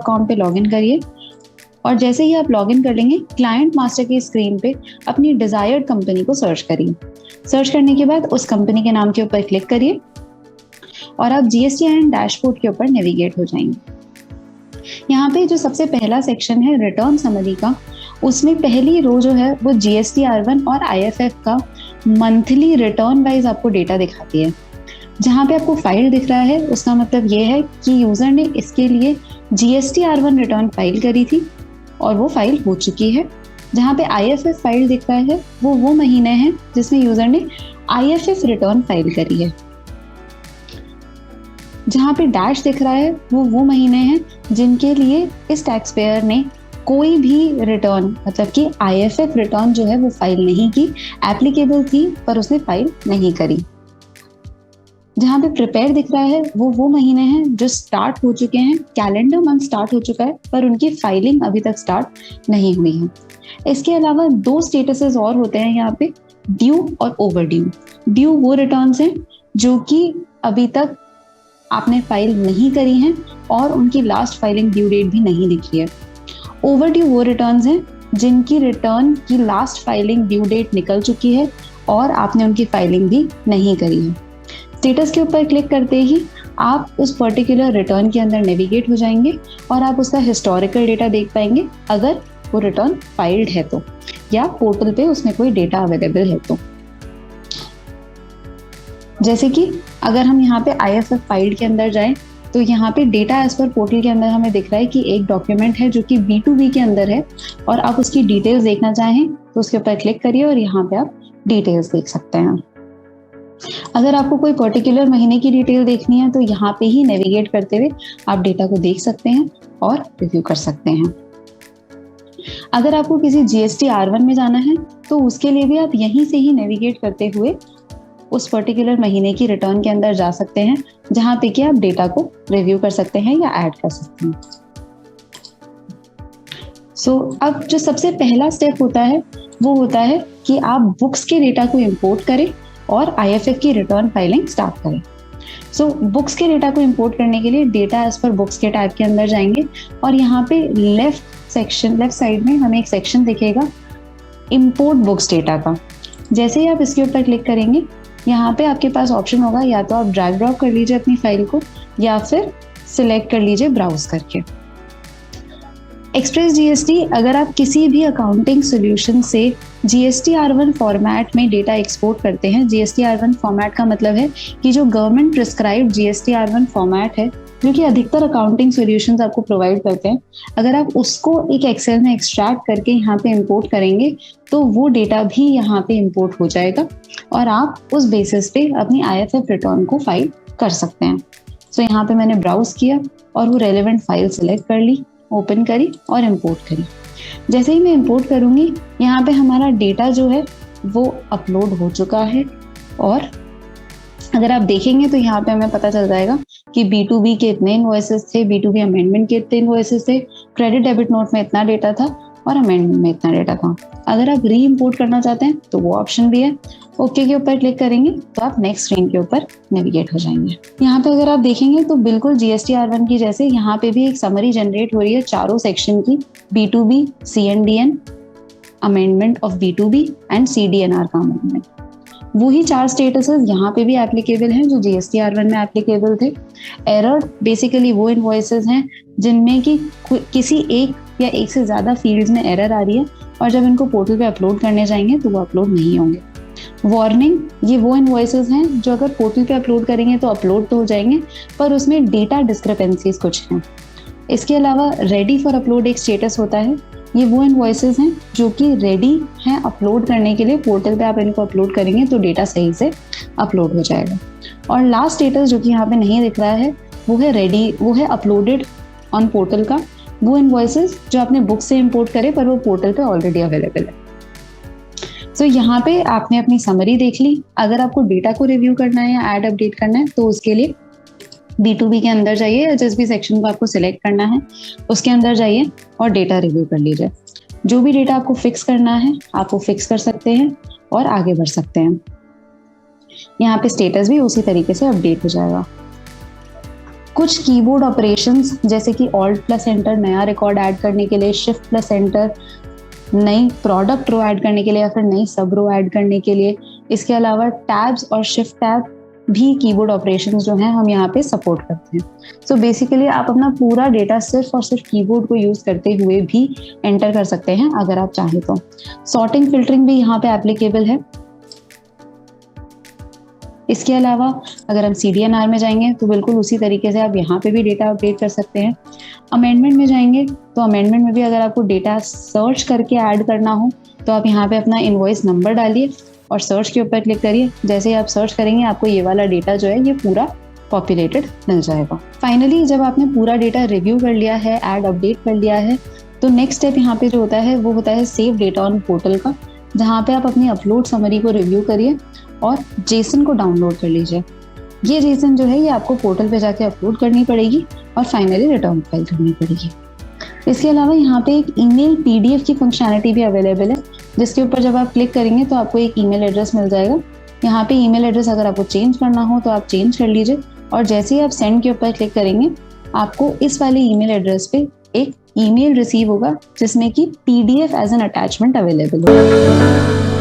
Com पे login करिए और जैसे ही आप लॉगिन कर लेंगे क्लाइंट मास्टर की स्क्रीन पे अपनी डिजायर्ड कंपनी को सर्च करिए। सर्च करने के बाद उस कंपनी के नाम के ऊपर क्लिक करिए और आप GSTIN डैशबोर्ड के ऊपर नेविगेट हो जाएंगे। यहाँ पे जो सबसे पहला सेक्शन है रिटर्न समरी का, उसमें पहली रो जो है वो GST-R1 और IFF का मंथली रिटर्न वाइज आपको डेटा दिखाती है। जहाँ पे आपको फाइल दिख रहा है उसका मतलब ये है कि यूजर ने इसके लिए GST-R1 रिटर्न फाइल करी थी और वो फाइल हो चुकी है। जहाँ पे IFF फाइल दिख रहा है वो महीने हैं जिसमें यूजर ने IFF रिटर्न फाइल करी है। जहाँ पे डैश दिख रहा है वो महीने हैं जिनके लिए इस टैक्स पेयर ने कोई भी रिटर्न मतलब कि IFF रिटर्न जो है वो फाइल नहीं की, एप्लीकेबल थी पर उसने फाइल नहीं करी। जहाँ पे प्रिपेयर दिख रहा है वो महीने हैं जो स्टार्ट हो चुके हैं, कैलेंडर मंथ स्टार्ट हो चुका है पर उनकी फाइलिंग अभी तक स्टार्ट नहीं हुई है। इसके अलावा 2 स्टेटसेस और होते हैं यहाँ पे, ड्यू और ओवर ड्यू। ड्यू वो रिटर्न्स हैं जो कि अभी तक आपने फाइल नहीं करी हैं और उनकी लास्ट फाइलिंग ड्यू डेट भी नहीं लिखी है। ओवर ड्यू वो रिटर्न्स हैं जिनकी रिटर्न की लास्ट फाइलिंग ड्यू डेट निकल चुकी है और आपने उनकी फाइलिंग भी नहीं करी है। स्टेटस के ऊपर क्लिक करते ही आप उस पर्टिकुलर रिटर्न के अंदर नेविगेट हो जाएंगे और आप उसका हिस्टोरिकल डेटा देख पाएंगे अगर वो रिटर्न फाइल्ड है तो, या पोर्टल पे उसमें कोई डेटा अवेलेबल है तो। जैसे कि अगर हम यहाँ पे IFF फाइल के अंदर जाएं तो यहाँ पे डेटा एज पर पोर्टल के अंदर हमें दिख रहा है कि एक डॉक्यूमेंट है जो कि B2B के अंदर है और आप उसकी डिटेल्स देखना चाहें तो उसके ऊपर क्लिक करिए और यहाँ पे आप डिटेल्स देख सकते हैं। अगर आपको कोई पर्टिकुलर महीने की डिटेल देखनी है तो यहाँ पे ही नेविगेट करते हुए आप डेटा को देख सकते हैं और रिव्यू कर सकते हैं। अगर आपको किसी GST-R1 में जाना है तो उसके लिए भी आप यहीं से ही नेविगेट करते हुए उस पर्टिकुलर महीने की रिटर्न के अंदर जा सकते हैं, जहां पे कि आप डेटा को रिव्यू कर सकते हैं या ऐड कर सकते हैं। अब जो सबसे पहला स्टेप होता है वो होता है कि आप बुक्स के डेटा को इंपोर्ट करें और IFF की रिटर्न फाइलिंग स्टार्ट करें। बुक्स के डेटा को इंपोर्ट करने के लिए डेटा एज पर बुक्स के टैब के अंदर जाएंगे और यहाँ पे लेफ्ट साइड में हमें एक सेक्शन दिखेगा इंपोर्ट बुक्स डेटा का। जैसे ही आप इसके ऊपर क्लिक करेंगे यहाँ पे आपके पास ऑप्शन होगा, या तो आप ड्रैग ड्रॉप कर लीजिए अपनी फाइल को या फिर सिलेक्ट कर लीजिए ब्राउज करके। एक्सप्रेस GST, अगर आप किसी भी अकाउंटिंग सोल्यूशन से GST-R1 फॉर्मेट में डेटा एक्सपोर्ट करते हैं, GST-R1 फॉर्मेट का मतलब है कि जो गवर्नमेंट प्रिस्क्राइब्ड GST-R1 फॉर्मेट है जो कि अधिकतर अकाउंटिंग सॉल्यूशंस आपको प्रोवाइड करते हैं, अगर आप उसको एक एक्सेल में एक्सट्रैक्ट करके यहाँ पे इंपोर्ट करेंगे तो वो डेटा भी यहाँ पे इंपोर्ट हो जाएगा और आप उस बेसिस पे अपनी IFF रिटर्न को फाइल कर सकते हैं। यहाँ पे मैंने ब्राउज किया और वो रेलेवेंट फाइल सिलेक्ट कर ली, ओपन करी और इम्पोर्ट करी। जैसे ही मैं इम्पोर्ट करूँगी यहाँ पे हमारा डेटा जो है वो अपलोड हो चुका है और अगर आप देखेंगे तो यहाँ पे हमें पता चल जाएगा कि B2B के इतने इनवॉइसेस थे, B2B अमेंडमेंट के इतने इनवॉइसेस थे, क्रेडिट डेबिट नोट में इतना डेटा था और अमेंडमेंट में इतना डेटा था। अगर आप री इम्पोर्ट करना चाहते हैं तो वो ऑप्शन भी है। ओके के ऊपर क्लिक करेंगे तो आप नेक्स्ट स्क्रीन के ऊपर नेविगेट हो जाएंगे। यहाँ पे अगर आप देखेंगे तो बिल्कुल GST-R1 की जैसे यहाँ पे भी एक समरी जनरेट हो रही है चारों सेक्शन की, B2B, CNDN, amendment of B2B and CDNR का अमेंडमेंट। वही 4 स्टेटसेस यहाँ पे भी एप्लीकेबल हैं जो GST-R1 में एप्लीकेबल थे। एरर बेसिकली वो इनवॉइसेस हैं जिनमें कि किसी एक या एक से ज़्यादा फील्ड्स में एरर आ रही है और जब इनको पोर्टल पे अपलोड करने जाएंगे तो वो अपलोड नहीं होंगे। वार्निंग, ये वो इनवॉइसेस हैं जो अगर पोर्टल पे अपलोड करेंगे तो अपलोड तो हो जाएंगे पर उसमें डेटा डिस्क्रिपेंसीज कुछ हैं। इसके अलावा रेडी फॉर अपलोड एक स्टेटस होता है, ये वो इनवॉइसेस हैं जो कि रेडी हैं अपलोड करने के लिए, पोर्टल पे आप इनको अपलोड करेंगे तो डेटा सही से अपलोड हो जाएगा। और लास्ट स्टेटस जो कि यहाँ पे नहीं दिख रहा है वो है रेडी, वो है अपलोडेड ऑन पोर्टल का, वो इनवॉइसेस जो आपने बुक से इंपोर्ट करे पर वो पोर्टल पे ऑलरेडी अवेलेबल है। यहाँ पे आपने अपनी समरी देख ली। अगर आपको डेटा को रिव्यू करना है या ऐड अपडेट करना है तो उसके लिए B2B के अंदर जाइए या जिस भी सेक्शन को आपको सिलेक्ट करना है उसके अंदर जाइए और डेटा रिव्यू कर लीजिए। जो भी डेटा आपको फिक्स करना है आप वो फिक्स कर सकते हैं और आगे बढ़ सकते हैं। यहाँ पे स्टेटस भी उसी तरीके से अपडेट हो जाएगा। कुछ कीबोर्ड ऑपरेशंस जैसे कि ऑल्ट प्लस एंटर नया रिकॉर्ड ऐड करने के लिए, शिफ्ट प्लस एंटर नई प्रोडक्ट रो ऐड करने के लिए या फिर नई सब रो ऐड करने के लिए। इसके अलावा टैब्स और शिफ्ट टैब भी कीबोर्ड ऑपरेशंस जो हैं हम यहाँ पे सपोर्ट करते हैं। सो बेसिकली आप अपना पूरा डेटा सिर्फ और सिर्फ कीबोर्ड को यूज करते हुए भी एंटर कर सकते हैं अगर आप चाहें तो। सॉर्टिंग फिल्टरिंग भी यहाँ पे एप्लीकेबल है। इसके अलावा अगर हम CDNR में जाएंगे तो बिल्कुल उसी तरीके से आप यहाँ पे भी डेटा अपडेट कर सकते हैं। अमेंडमेंट में जाएंगे तो अमेंडमेंट में भी अगर आपको डेटा सर्च करके ऐड करना हो तो आप यहाँ पे अपना इनवॉइस नंबर डालिए और सर्च के ऊपर क्लिक करिए। जैसे ही आप सर्च करेंगे आपको ये वाला डेटा जो है ये पूरा पॉपुलेटेड मिल जाएगा। फाइनली जब आपने पूरा डेटा रिव्यू कर लिया है, ऐड अपडेट कर लिया है, तो नेक्स्ट स्टेप यहाँ पे जो होता है वो होता है सेव डेटा ऑन पोर्टल का, जहाँ पे आप अपनी अपलोड समरी को रिव्यू करिए और जेसन को डाउनलोड कर लीजिए। ये जेसन जो है ये आपको पोर्टल पे जाके अपलोड करनी पड़ेगी और फाइनली रिटर्न फाइल करनी पड़ेगी। इसके अलावा यहाँ पे एक ईमेल PDF की फंक्शनैलिटी भी अवेलेबल है, जिसके ऊपर जब आप क्लिक करेंगे तो आपको एक ईमेल एड्रेस मिल जाएगा। यहाँ पे ईमेल एड्रेस अगर आपको चेंज करना हो तो आप चेंज कर लीजिए और जैसे ही आप सेंड के ऊपर क्लिक करेंगे आपको इस वाले ईमेल एड्रेस पे एक ईमेल रिसीव होगा जिसमें कि PDF as an attachment available होगा।